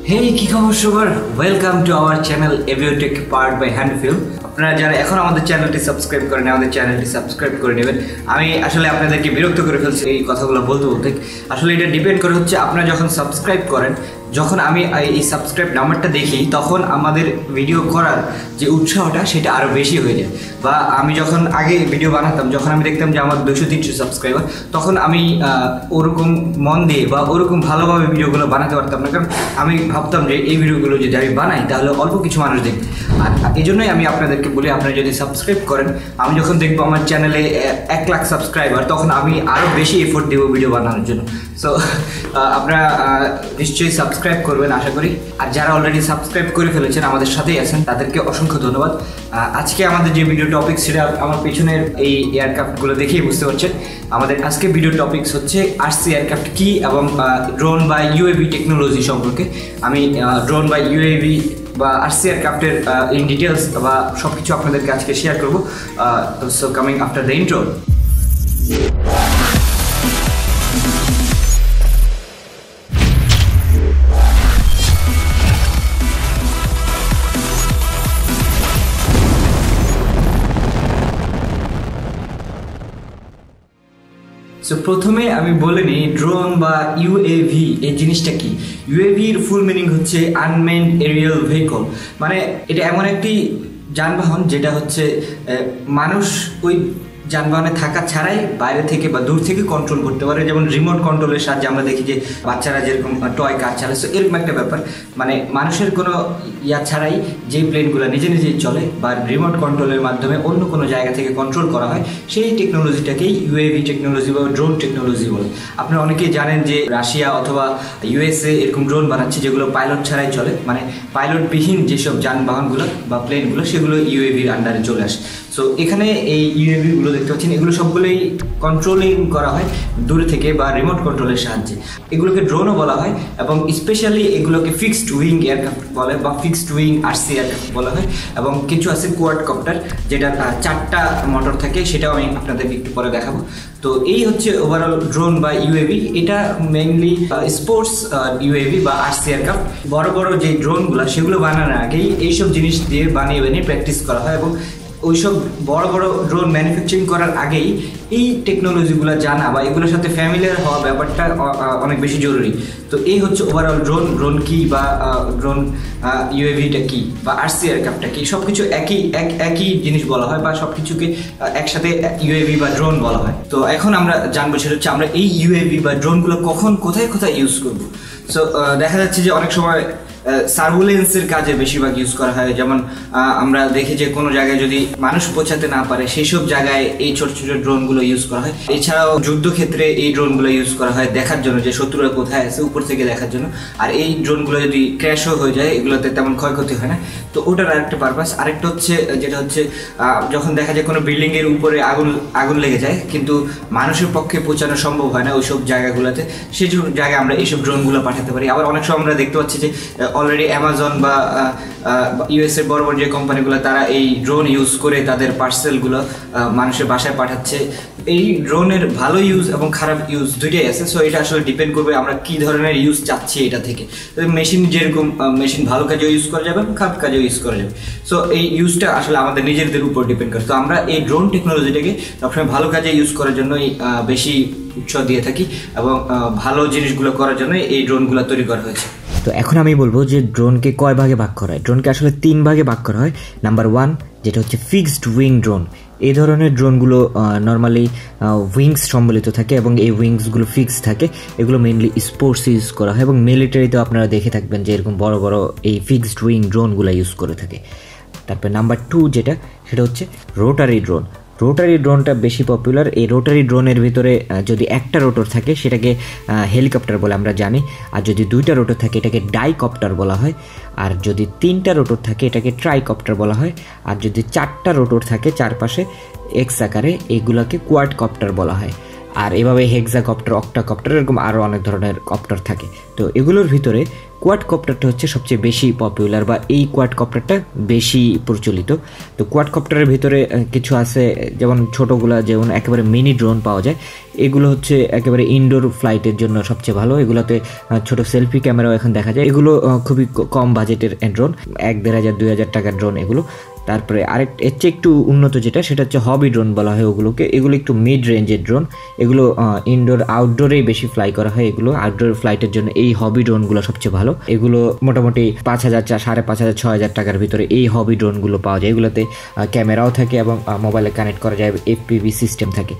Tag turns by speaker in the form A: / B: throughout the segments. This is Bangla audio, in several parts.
A: হেই কি খবর সবার, welcome to our channel Aviotech powered by Handfilm. আপনারা যারা এখন আমাদের চ্যানেলটি সাবস্ক্রাইব করেন, আমাদের চ্যানেলটি সাবস্ক্রাইব করে নেবেন। আমি আসলে আপনাদেরকে বিরক্ত করে ফেলছি এই কথাগুলো বলতে বলতে। আসলে এটা ডিপেন্ড করে হচ্ছে আপনারা যখন সাবস্ক্রাইব করেন, যখন আমি এই সাবস্ক্রাইব নাম্বারটা দেখি তখন আমাদের ভিডিও করার যে উৎসাহটা সেটা আরও বেশি হয়ে যায়। বা আমি যখন আগে ভিডিও বানাতাম, যখন আমি দেখতাম যে আমার 200-300 সাবস্ক্রাইবার, তখন আমি ওরকম মন দিয়ে বা ওরকম ভালোভাবে ভিডিওগুলো বানাতে পারতাম না, কারণ আমি ভাবতাম যে এই ভিডিওগুলো যদি আমি বানাই তাহলে অল্প কিছু মানুষ দেখবে। আর এই জন্যই আমি আপনাদেরকে বলি, আপনারা যদি সাবস্ক্রাইব করেন, আমি যখন দেখবো আমার চ্যানেলে 1 লাখ সাবস্ক্রাইবার, তখন আমি আরও বেশি এফোর্ট দেবো ভিডিও বানানোর জন্য। সো আপনারা নিশ্চয়ই সাবস্ক্রাইব করবেন আশা করি। আর যারা অলরেডি সাবস্ক্রাইব করে ফেলেছেন, আমাদের সাথেই আছেন, তাদেরকে অসংখ্য ধন্যবাদ। আজকে আমাদের যে ভিডিও টপিক, সেটা আমার পেছনের এই এয়ারক্রাফটগুলো দেখেই বুঝতে পারছেন। আমাদের আজকে ভিডিও টপিকস হচ্ছে আরসি এয়ারক্রাফট কি এবং ড্রোন বা ইউএভি টেকনোলজি সম্পর্কে। আমি ড্রোন বা ইউএভি বা আরসি এয়ারক্রাফটের ইন ডিটেলস বা সব কিছু আপনাদেরকে আজকে শেয়ার করবো। So coming after the intro. So প্রথমে আমি বলে নিই ড্রোন বা ইউএভি এই জিনিসটা কি। ইউএভির ফুল মিনিং হচ্ছে আনমেন্ড এরিয়াল ভেহিকল। মানে এটা এমন একটি যানবাহন যেটা হচ্ছে মানুষ ওই যানবাহনে থাকা ছাড়াই বাইরে থেকে বা দূর থেকে কন্ট্রোল করতে পারে। যেমন রিমোট কন্ট্রোলের সাহায্যে আমরা দেখি যে বাচ্চারা যেরকম টয় কার চালায়, সো এরকম একটা ব্যাপার। মানে মানুষের কোনো ছাড়াই যে প্লেনগুলো নিজে নিজেই চলে বা রিমোট কন্ট্রোলের মাধ্যমে অন্য কোনো জায়গা থেকে কন্ট্রোল করা হয়, সেই টেকনোলজিটাকেই ইউএভি টেকনোলজি বা ড্রোন টেকনোলজি বলে। আপনারা অনেকেই জানেন যে রাশিয়া অথবা ইউএসএ এরকম ড্রোন বানাচ্ছে যেগুলো পাইলট ছাড়াই চলে। মানে পাইলটবিহীন যেসব যানবাহনগুলো বা প্লেনগুলো, সেগুলো ইউএভির আন্ডারে চলে আসে। সো এখানে এই ইউএভিগুলো দেখতে পাচ্ছেন, এগুলো সবগুলোই কন্ট্রোলিং করা হয় দূরে থেকে বা রিমোট কন্ট্রোলের সাহায্যে। এগুলোকে ড্রোনও বলা হয় এবং স্পেশালি এগুলোকে ফিক্সড উইং এয়ারক্রাফট বলে বা ফিক্সড উইং আরসি এয়ারক্রাফট বলা হয়। এবং কিছু আছে কোয়াডকপ্টার, যেটা 4টা মোটর থাকে, সেটাও আমি আপনাদেরকে একটু পরে দেখাবো। তো এই হচ্ছে ওভারঅল ড্রোন বা ইউএভি। এটা মেইনলি স্পোর্টস ইউএভি বা আরসি এয়ারক্রাফট। বড় বড় যে ড্রোনগুলো, সেগুলো বানানোর আগেই এইসব জিনিস দিয়ে বানিয়ে প্র্যাকটিস করা হয় এবং ওইসব বড় বড় ড্রোন ম্যানুফ্যাকচারিং করার আগেই এই টেকনোলজিগুলো জানা বা এগুলোর সাথে ফ্যামিলিয়ার হওয়া ব্যাপারটা অনেক বেশি জরুরি। তো এই হচ্ছে ওভারঅল ড্রোন কি বা ড্রোন ইউএভিটা কি বা আরসি এয়ারক্রাফটটা কি, সব কিছু একই জিনিস বলা হয় বা সব কিছুকে একসাথে ইউএভি বা ড্রোন বলা হয়। তো এখন আমরা জানবো সেটা হচ্ছে আমরা এই ইউএভি বা ড্রোনগুলো কখন কোথায় কোথায় ইউজ করব। সো দেখা যাচ্ছে যে অনেক সময় সার্ভেলেন্সের কাজে বেশিরভাগ ইউজ করা হয়। যেমন আমরা দেখি যে কোনো জায়গায় যদি মানুষ পৌঁছাতে না পারে, সেই সব জায়গায় এই ছোট ছোট ড্রোনগুলো ইউজ করা হয়। এছাড়াও যুদ্ধক্ষেত্রে এই ড্রোনগুলো ইউজ করা হয় দেখার জন্য যে শত্রুরা কোথায় আছে, উপর থেকে দেখার জন্য। আর এই ড্রোনগুলো যদি ক্র্যাশও হয়ে যায়, এগুলোতে তেমন ক্ষয়ক্ষতি হয় না। তো ওটার আরেকটা পারপাস। আরেকটা হচ্ছে যেটা হচ্ছে যখন দেখা যায় কোনো বিল্ডিংয়ের উপরে আগুন লেগে যায়, কিন্তু মানুষের পক্ষে পৌঁছানো সম্ভব হয় না ওইসব জায়গাগুলোতে, সেই জায়গায় আমরা এইসব ড্রোনগুলো পাঠাতে পারি। আবার অনেক সময় আমরা দেখতে পাচ্ছি যে অলরেডি অ্যামাজন বা ইউএস এর বড় বড় যে কোম্পানিগুলো, তারা এই ড্রোন ইউজ করে তাদের পার্সেলগুলো মানুষের বাসায় পাঠাচ্ছে। এই ড্রোনের ভালো ইউজ এবং খারাপ ইউজ দুইটাই আছে। সো এটা আসলে ডিপেন্ড করবে আমরা কী ধরনের ইউজ চাচ্ছি এটা থেকে। মেশিন যেরকম, মেশিন ভালো কাজেও ইউজ করা যাবে, খারাপ কাজেও ইউজ করা যাবে। সো এই ইউজটা আসলে আমাদের নিজেদের উপর ডিপেন্ড করে। তো আমরা এই ড্রোন টেকনোলজিটাকে সবসময় ভালো কাজে ইউজ করার জন্যই বেশি উৎসাহ দিয়ে থাকি এবং ভালো জিনিসগুলো করার জন্যই এই ড্রোনগুলো তৈরি করা হয়েছে।
B: তো এখন আমি বলবো যে ড্রোনকে কয় ভাগে ভাগ করা হয়। ড্রোনকে আসলে 3 ভাগে ভাগ করা হয়। নাম্বার 1 যেটা হচ্ছে ফিক্সড উইং ড্রোন। এই ধরনের ড্রোনগুলো নর্মালি উইংস সম্বলিত থাকে এবং এই উইংসগুলো ফিক্সড থাকে। এগুলো মেইনলি স্পোর্টস ইউজ করা হয় এবং মিলিটারিতেও আপনারা দেখে থাকবেন যে এরকম বড় বড় এই ফিক্সড উইং ড্রোনগুলো ইউজ করে থাকে। তারপর নাম্বার 2 যেটা, সেটা হচ্ছে রোটারি ড্রোন। রোটারি ড্রোনটা বেশি পপুলার। এই রোটারি ড্রোনের ভিতরে যদি একটা রোটর থাকে সেটাকে হেলিকপ্টার বলে আমরা জানি, আর যদি 2টা রোটর থাকে এটাকে ডাইকপ্টার বলা হয়, আর যদি 3টা রোটর থাকে এটাকে ট্রাইকপ্টার বলা হয়, আর যদি 4টা রোটর থাকে চারপাশে এক্স আকারে, এগুলোকে কোয়াডকপ্টার বলা হয়। আর এভাবে হেক্সাকপ্টার, অক্টাকপ্টার, এরকম আরও অনেক ধরনের কপ্টার থাকে। তো এগুলোর ভিতরে কোয়াডকপ্টারটা হচ্ছে সবচেয়ে বেশি পপুলার বা এই কোয়াডকপ্টারটা বেশি প্রচলিত। তো কোয়াডকপ্টারের ভিতরে কিছু আছে, যেমন ছোটোগুলা, যেমন একেবারে মিনি ড্রোন পাওয়া যায়, এগুলো হচ্ছে একেবারে ইনডোর ফ্লাইটের জন্য সবচেয়ে ভালো। এগুলোতে ছোট সেলফি ক্যামেরাও এখন দেখা যায়। এগুলো খুবই কম বাজেটের ড্রোন, 1,500-2,000 টাকার ড্রোন এগুলো। তারপরে আরেক এর চেয়ে একটু উন্নত যেটা, সেটা হচ্ছে হবি ড্রোন বলা হয় ওগুলোকে। এগুলো একটু মিড রেঞ্জের ড্রোন, এগুলো ইনডোর আউটডোরেই বেশি ফ্লাই করা হয়। এগুলো আউটডোর ফ্লাইটের জন্য এই হবি ড্রোনগুলো সবচেয়ে ভালো। এগুলো মোটামুটি 5,000, 5,500, 6,000 টাকার ভিতরে এই হবি ড্রোনগুলো পাওয়া যায়। এগুলোতে ক্যামেরাও থাকে এবং মোবাইলে কানেক্ট করা যায়, FPV সিস্টেম থাকে।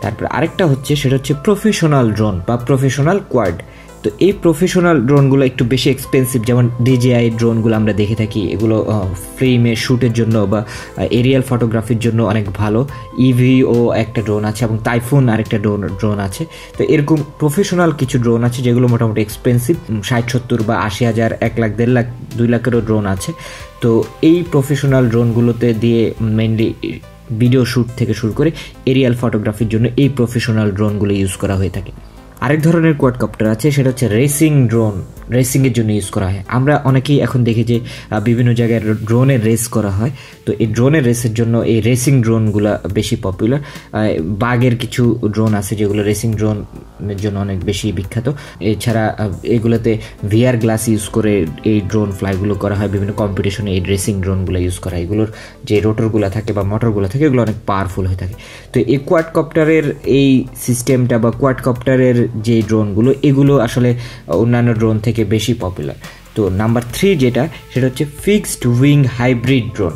B: তারপর আরেকটা হচ্ছে, সেটা হচ্ছে প্রফেশনাল ড্রোন বা প্রফেশনাল কোয়াড। তো এই প্রফেশনাল ড্রোনগুলো একটু বেশি এক্সপেন্সিভ, যেমন DJI ড্রোনগুলো আমরা দেখে থাকি, এগুলো ফ্রেমে শ্যুটের জন্য বা এরিয়াল ফটোগ্রাফির জন্য অনেক ভালো। EVO একটা ড্রোন আছে এবং টাইফুন আরেকটা ড্রোন আছে। তো এরকম প্রফেশনাল কিছু ড্রোন আছে যেগুলো মোটামুটি এক্সপেন্সিভ, 60-70 বা 80,000, 1 লাখ, 1.5 লাখ, 2 লাখেরও ড্রোন আছে। তো এই প্রফেশনাল ড্রোনগুলোতে দিয়ে মেইনলি ভিডিও শ্যুট থেকে শুরু করে এরিয়াল ফটোগ্রাফির জন্য এই প্রফেশনাল ড্রোনগুলো ইউজ করা হয়ে থাকে। আরেক ধরনের কোয়াডকপ্টার আছে, সেটা হচ্ছে রেসিং ড্রোন, রেসিংয়ের জন্য ইউজ করা হয়। আমরা অনেকেই এখন দেখি যে বিভিন্ন জায়গায় ড্রোনের রেস করা হয়। তো এই ড্রোনের রেসের জন্য এই রেসিং ড্রোনগুলো বেশি পপুলার। বাগের কিছু ড্রোন আছে যেগুলো রেসিং ড্রোনের জন্য অনেক বেশি বিখ্যাত। এছাড়া এগুলোতে VR গ্লাস ইউজ করে এই ড্রোন ফ্লাইগুলো করা হয়। বিভিন্ন কম্পিটিশনে এই রেসিং ড্রোনগুলো ইউজ করা হয়। এগুলোর যে রোটরগুলো থাকে বা মোটরগুলো থাকে, এগুলো অনেক পাওয়ারফুল হয়ে থাকে। তো এই কোয়াডকপ্টারের এই সিস্টেমটা বা কোয়াডকপ্টারের যে ড্রোনগুলো, এগুলো আসলে অন্যান্য ড্রোন থেকে বেশি পপুলার। তো নাম্বার 3 যেটা, সেটা হচ্ছে ফিক্সড উইং হাইব্রিড ড্রোন।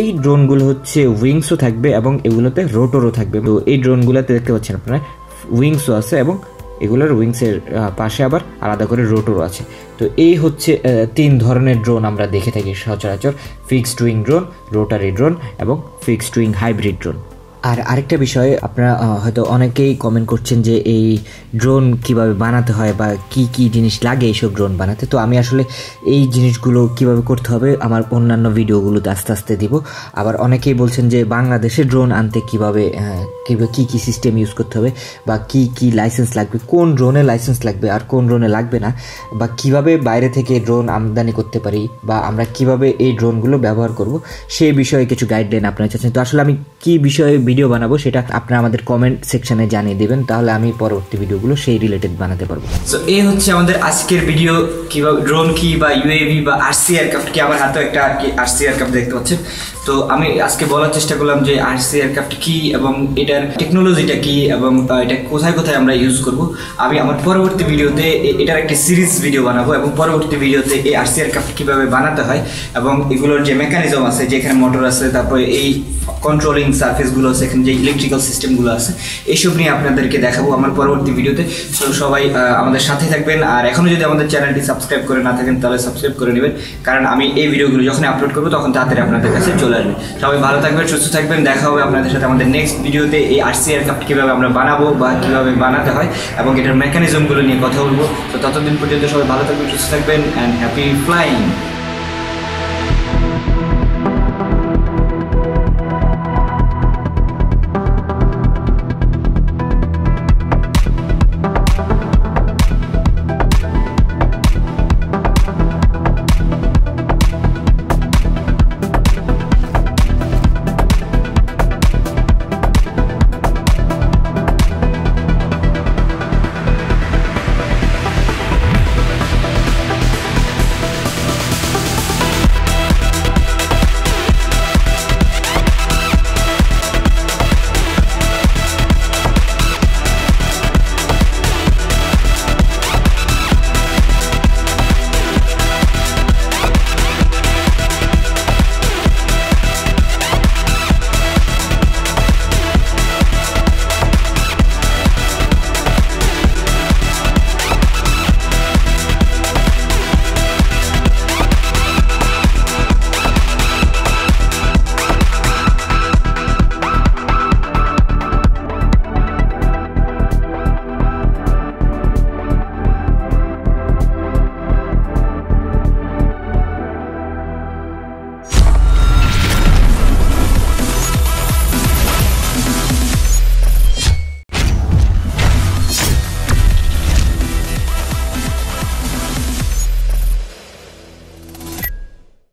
B: এই ড্রোনগুলো হচ্ছে উইংসও থাকবে এবং এগুলোতে রোটরও থাকবে। তো এই ড্রোনগুলোতে দেখতে পাচ্ছেন আপনারা উইংসও আছে এবং এগুলোর উইংসের পাশে আবার আলাদা করে রোটরও আছে। তো এই হচ্ছে 3 ধরনের ড্রোন আমরা দেখে থাকি সচরাচর: fixed wing drone, rotary drone এবং ফিক্সড উইং হাইব্রিড ড্রোন। আর আরেকটা বিষয়, আপনারা হয়তো অনেকেই কমেন্ট করছেন যে এই ড্রোন কিভাবে বানাতে হয় বা কি কি জিনিস লাগে এইসব ড্রোন বানাতে। তো আমি আসলে এই জিনিসগুলো কিভাবে করতে হবে আমার অন্যান্য ভিডিওগুলোতে আস্তে আস্তে দিব। আবার অনেকেই বলছেন যে বাংলাদেশে ড্রোন আনতে কিভাবে কি কি সিস্টেম ইউজ করতে হবে বা কি কি লাইসেন্স লাগবে, কোন ড্রোনে লাইসেন্স লাগবে আর কোন ড্রোনে লাগবে না, বা কিভাবে বাইরে থেকে ড্রোন আমদানি করতে পারি বা আমরা কিভাবে এই ড্রোনগুলো ব্যবহার করব, সেই বিষয়ে কিছু গাইডলাইন আপনারা চাচ্ছেন। তো আসলে আমি কি বিষয়ে ভিডিও বানাবো সেটা আপনারা আমাদের কমেন্ট সেকশনে জানিয়ে দেবেন, তাহলে আমি পরবর্তী ভিডিওগুলো সেই রিলেটেড বানাতে পারবো।
A: সো এই হচ্ছে আমাদের আজকের ভিডিও, কিভাবে ড্রোন কি বা UAV বা RC এয়ারক্রাফট কি। আমার হাতেও একটা RC এয়ারক্রাফট দেখতে পাচ্ছেন। তো আমি আজকে বলার চেষ্টা করলাম যে RC এয়ারক্রাফট কি এবং এটার টেকনোলজিটা কি এবং এটা কোথায় কোথায় আমরা ইউজ করব। আমি আমার পরবর্তী ভিডিওতে এটার একটা সিরিজ ভিডিও বানাবো এবং পরবর্তী ভিডিওতে এই RC এয়ারক্রাফট কীভাবে বানাতে হয় এবং এগুলোর যে মেকানিজম আছে, যেখানে মোটর আছে, তারপরে এই কন্ট্রোলিং সার্ফেসগুলো আছে, এখানে যে ইলেকট্রিক্যাল সিস্টেমগুলো আছে, এইসব নিয়ে আপনাদেরকে দেখাবো আমার পরবর্তী ভিডিওতে। তো সবাই আমাদের সাথে থাকবেন। আর এখনও যদি আমাদের চ্যানেলটি সাবস্ক্রাইব করে না থাকেন তাহলে সাবস্ক্রাইব করে নেবেন, কারণ আমি এই ভিডিওগুলো যখন আপলোড করবো তখন তাড়াতাড়ি আপনাদের কাছে চলে আসবে। সবাই ভালো থাকবেন, সুস্থ থাকবেন। দেখা হবে আপনাদের সাথে আমাদের নেক্সট ভিডিওতে এই RC এয়ারক্রাফট কীভাবে আমরা বানাবো বা কীভাবে বানাতে হয় এবং এটার মেকানিজমগুলো নিয়ে কথা বলবো। তো ততদিন পর্যন্ত সবাই ভালো থাকবেন, সুস্থ থাকবেন অ্যান্ড হ্যাপি ফ্লাইং।